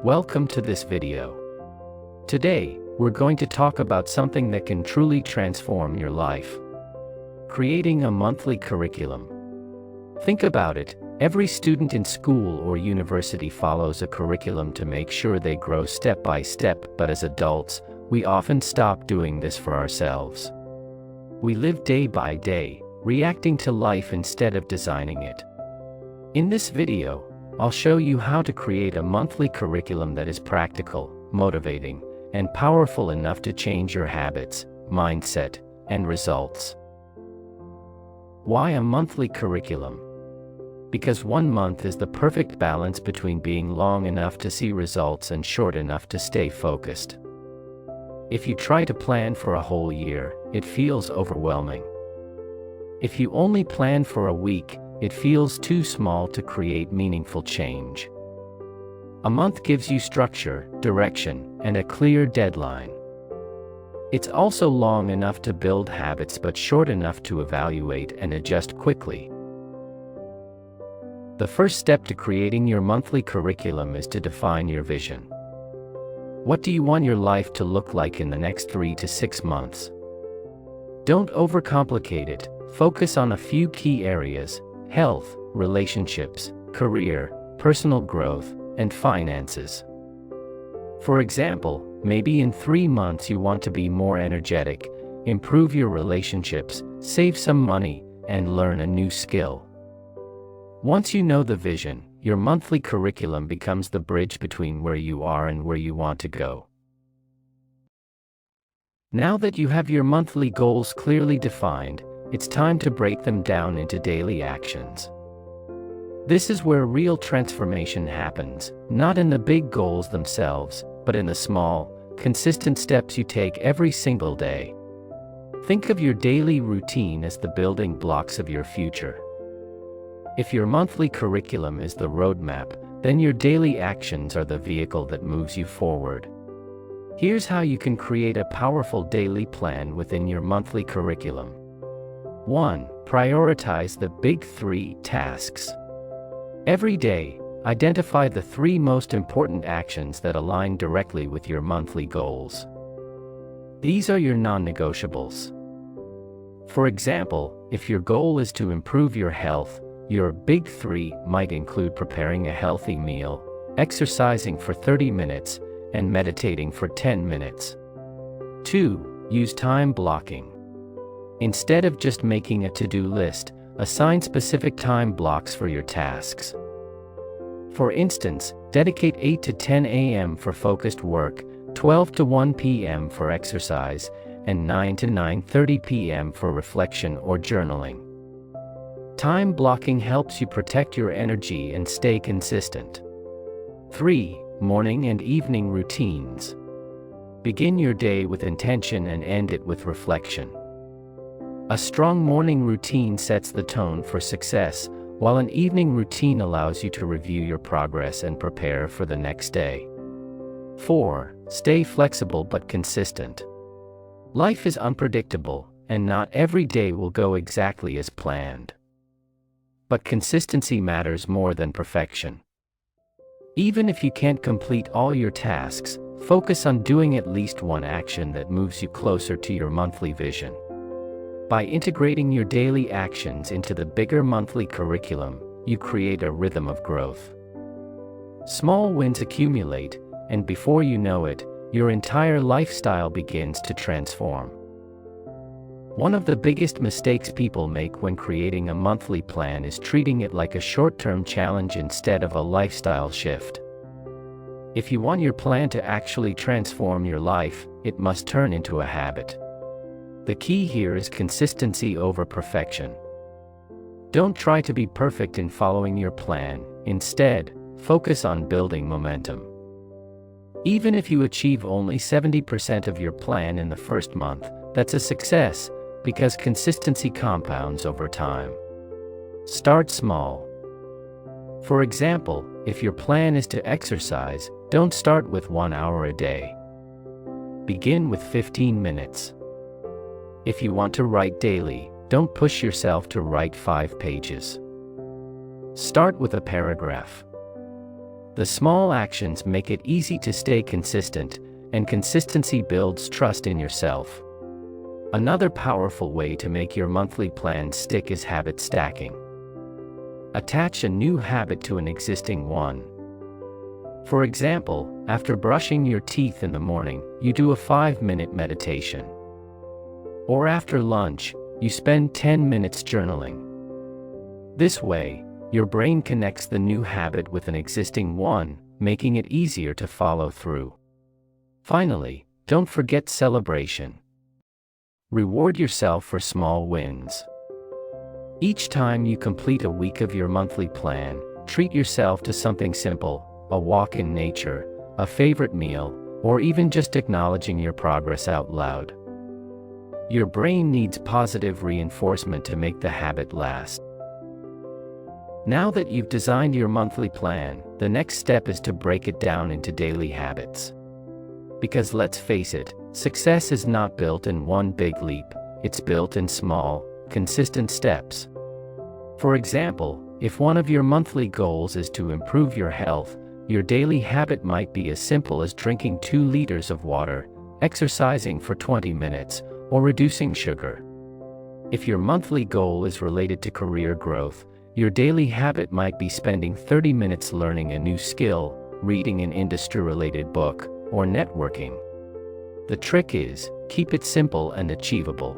Welcome to this video. Today, we're going to talk about something that can truly transform your life. Creating a monthly curriculum. Think about it, every student in school or university follows a curriculum to make sure they grow step by step, but as adults, we often stop doing this for ourselves. We live day by day, reacting to life instead of designing it. In this video, I'll show you how to create a monthly curriculum that is practical, motivating, and powerful enough to change your habits, mindset, and results. Why a monthly curriculum? Because 1 month is the perfect balance between being long enough to see results and short enough to stay focused. If you try to plan for a whole year, it feels overwhelming. If you only plan for a week, it feels too small to create meaningful change. A month gives you structure, direction, and a clear deadline. It's also long enough to build habits but short enough to evaluate and adjust quickly. The first step to creating your monthly curriculum is to define your vision. What do you want your life to look like in the next 3 to 6 months? Don't overcomplicate it, focus on a few key areas: health, relationships, career, personal growth, and finances. For example, maybe in 3 months you want to be more energetic, improve your relationships, save some money, and learn a new skill. Once you know the vision, your monthly curriculum becomes the bridge between where you are and where you want to go. Now that you have your monthly goals clearly defined, it's time to break them down into daily actions. This is where real transformation happens, not in the big goals themselves, but in the small, consistent steps you take every single day. Think of your daily routine as the building blocks of your future. If your monthly curriculum is the roadmap, then your daily actions are the vehicle that moves you forward. Here's how you can create a powerful daily plan within your monthly curriculum. 1. Prioritize the big 3 tasks. Every day, identify the 3 most important actions that align directly with your monthly goals. These are your non-negotiables. For example, if your goal is to improve your health, your big 3 might include preparing a healthy meal, exercising for 30 minutes, and meditating for 10 minutes. 2. Use time blocking. Instead of just making a to-do list, assign specific time blocks for your tasks. For instance, dedicate 8 to 10 a.m. for focused work, 12 to 1 p.m. for exercise, and 9 to 9:30 p.m. for reflection or journaling. Time blocking helps you protect your energy and stay consistent. 3. Morning and evening routines. Begin your day with intention and end it with reflection. A strong morning routine sets the tone for success, while an evening routine allows you to review your progress and prepare for the next day. 4. Stay flexible but consistent. Life is unpredictable, and not every day will go exactly as planned. But consistency matters more than perfection. Even if you can't complete all your tasks, focus on doing at least one action that moves you closer to your monthly vision. By integrating your daily actions into the bigger monthly curriculum, you create a rhythm of growth. Small wins accumulate, and before you know it, your entire lifestyle begins to transform. One of the biggest mistakes people make when creating a monthly plan is treating it like a short-term challenge instead of a lifestyle shift. If you want your plan to actually transform your life, it must turn into a habit. The key here is consistency over perfection. Don't try to be perfect in following your plan, instead, focus on building momentum. Even if you achieve only 70% of your plan in the first month, that's a success, because consistency compounds over time. Start small. For example, if your plan is to exercise, don't start with 1 hour a day. Begin with 15 minutes. If you want to write daily, don't push yourself to write 5 pages. Start with a paragraph. The small actions make it easy to stay consistent, and consistency builds trust in yourself. Another powerful way to make your monthly plan stick is habit stacking. Attach a new habit to an existing one. For example, after brushing your teeth in the morning, you do a 5-minute meditation. Or after lunch, you spend 10 minutes journaling. This way, your brain connects the new habit with an existing one, making it easier to follow through. Finally, don't forget celebration. Reward yourself for small wins. Each time you complete a week of your monthly plan, treat yourself to something simple, a walk in nature, a favorite meal, or even just acknowledging your progress out loud. Your brain needs positive reinforcement to make the habit last. Now that you've designed your monthly plan, the next step is to break it down into daily habits. Because let's face it, success is not built in one big leap, it's built in small, consistent steps. For example, if one of your monthly goals is to improve your health, your daily habit might be as simple as drinking 2 liters of water, exercising for 20 minutes, or reducing sugar. If your monthly goal is related to career growth, your daily habit might be spending 30 minutes learning a new skill, reading an industry-related book, or networking. The trick is, keep it simple and achievable.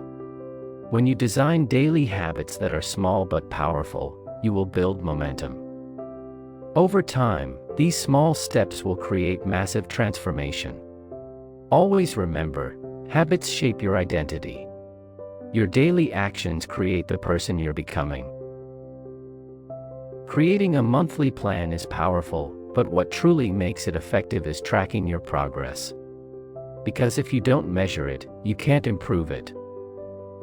When you design daily habits that are small but powerful, you will build momentum. Over time, these small steps will create massive transformation. Always remember, habits shape your identity. Your daily actions create the person you're becoming. Creating a monthly plan is powerful, but what truly makes it effective is tracking your progress. Because if you don't measure it, you can't improve it.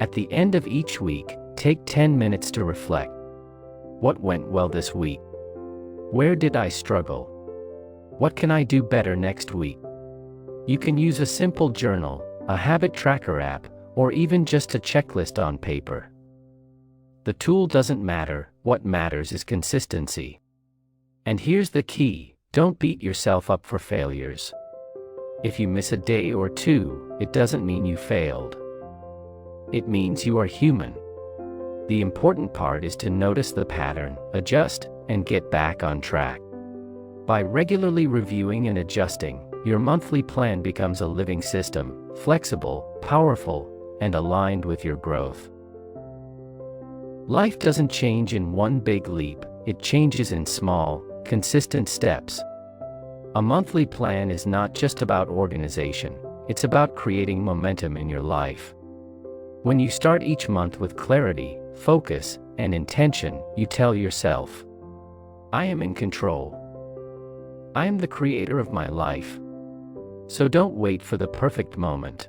At the end of each week, take 10 minutes to reflect. What went well this week? Where did I struggle? What can I do better next week? You can use a simple journal, a habit tracker app, or even just a checklist on paper. The tool doesn't matter, what matters is consistency. And here's the key, don't beat yourself up for failures. If you miss a day or two, it doesn't mean you failed. It means you are human. The important part is to notice the pattern, adjust, and get back on track. By regularly reviewing and adjusting, your monthly plan becomes a living system, flexible, powerful, and aligned with your growth. Life doesn't change in one big leap, it changes in small, consistent steps. A monthly plan is not just about organization, it's about creating momentum in your life. When you start each month with clarity, focus, and intention, you tell yourself, I am in control. I am the creator of my life. So don't wait for the perfect moment.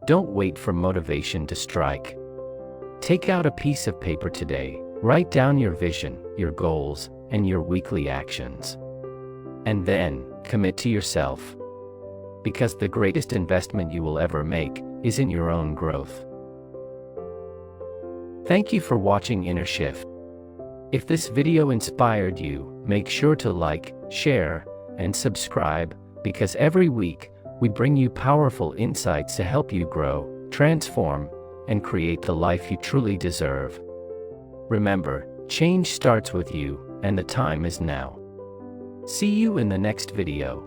Don't wait for motivation to strike. Take out a piece of paper today, write down your vision, your goals, and your weekly actions. And then, commit to yourself. Because the greatest investment you will ever make is in your own growth. Thank you for watching Inner Shift. If this video inspired you, make sure to like, share, and subscribe, because every week, we bring you powerful insights to help you grow, transform, and create the life you truly deserve. Remember, change starts with you, and the time is now. See you in the next video.